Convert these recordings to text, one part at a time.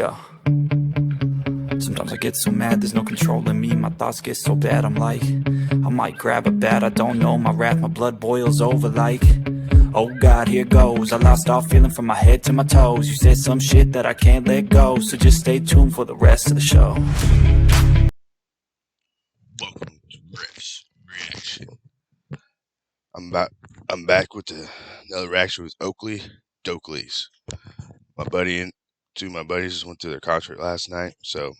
Yeah. Sometimes I get so mad, there's no controlling me. My thoughts get so bad, I'm like, I might grab a bat, I don't know. My wrath, my blood boils over like, oh God, here goes. I lost all feeling from my head to my toes. You said some shit that I can't let go, so just stay tuned for the rest of the show. Welcome to Riff's Reaction. I'm back with another reaction with Okilly Dokillys. My buddy and two of my buddies just went to their concert last night, so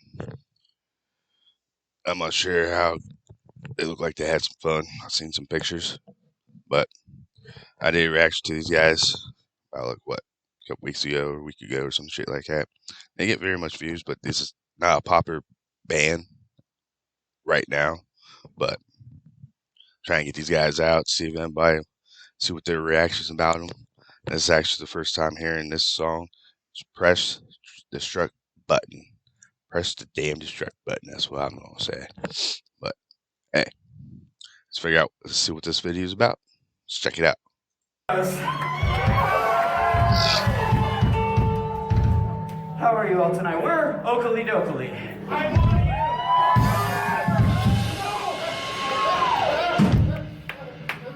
I'm not sure how it looked like. They had some fun. I've seen some pictures, but I did a reaction to these guys about a couple weeks ago or a week ago or some shit like that. They get very much views, but this is not a popular band right now. But try and get these guys out, see if anybody, see what their reactions about them. This is actually the first time hearing this song. Just press Destruct button. Press the damn Destruct button. That's what I'm gonna say. But hey, let's see what this video is about. Let's check it out. How are you all tonight? We're Okilly Dokilly.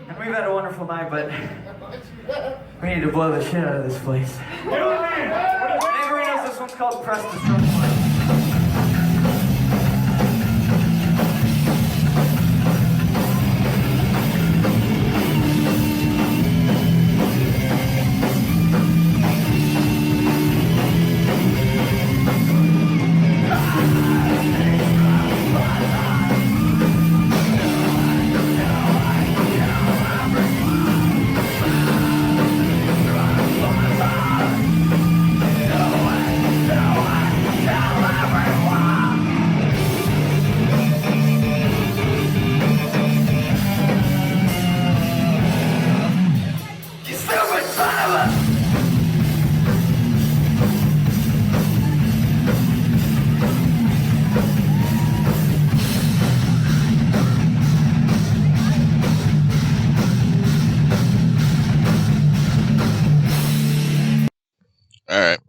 And we've had a wonderful night, but we need to blow the shit out of this place. Anybody knows this one's called Press Destruct? Alright.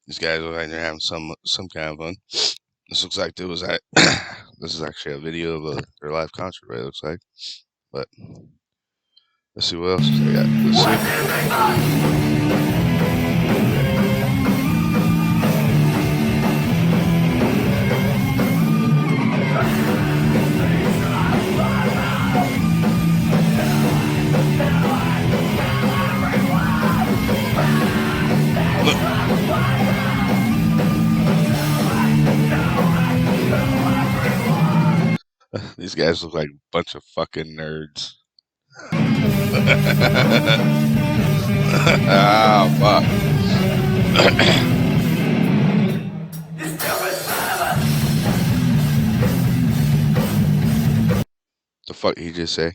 These guys look like they're having some kind of fun. This looks like this is actually a video of their live concert, right? It looks like. But let's see what else they got. Let's see. These guys look like a bunch of fucking nerds. Oh, fuck. The fuck did he just say?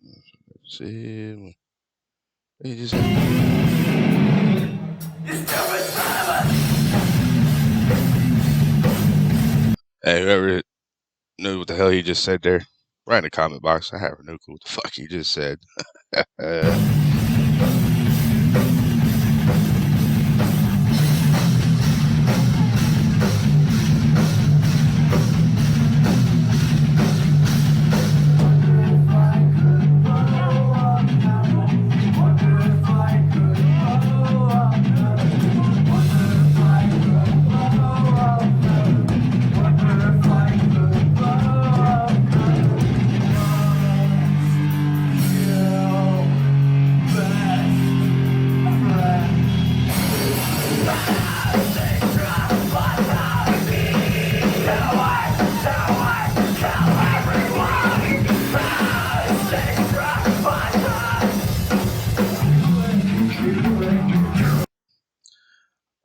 Let's see. What did he just say? Hey, whoever knew what the hell he just said there, write in the comment box. I have no clue what the fuck he just said.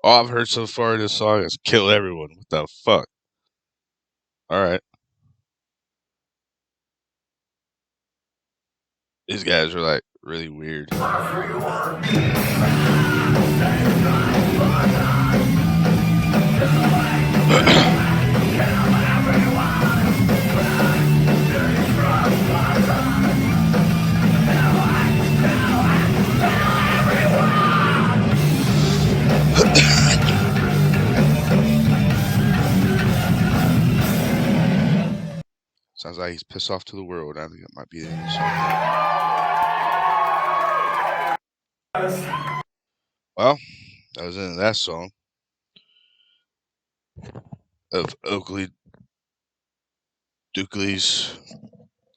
All I've heard so far in this song is kill everyone. What the fuck? Alright. These guys are like really weird. like he's pissed off to the world. I think it might be the end of the song. Well, that was the end of that song of Okilly Dokilly's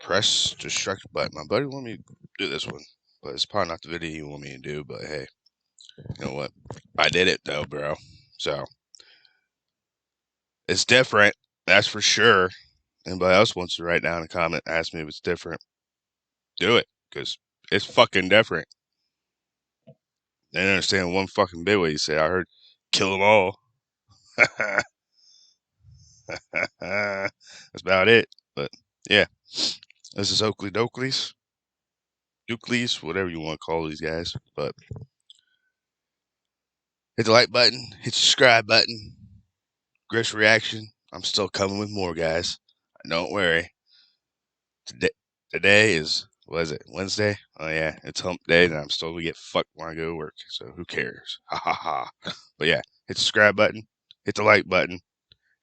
Press Destruct button. My buddy wanted me to do this one, but it's probably not the video he wanted me to do. But hey, you know what? I did it though, bro. So it's different, that's for sure. Anybody else wants to write down a comment and ask me if it's different, do it, because it's fucking different. I didn't understand one fucking bit what you said. I heard kill them all. That's about it. But yeah, this is Okilly Dokilly's, whatever you want to call these guys. But hit the like button, hit the subscribe button. Griff's reaction. I'm still coming with more, guys. Don't worry. Today is, what is it, Wednesday? Oh yeah, it's hump day, and I'm still gonna get fucked when I go to work. So who cares? Ha ha ha. But yeah, hit the subscribe button, hit the like button,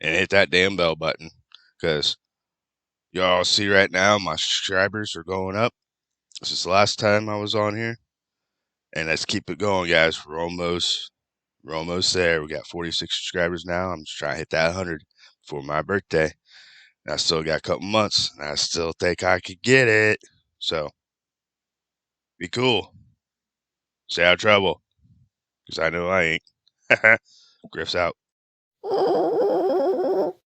and hit that damn bell button. Because y'all see right now, my subscribers are going up. This is the last time I was on here. And let's keep it going, guys. We're almost there. We got 46 subscribers now. I'm just trying to hit that 100 for my birthday. And I still got a couple months, and I still think I could get it. So, be cool. Stay out of trouble. Because I know I ain't. Griff's out.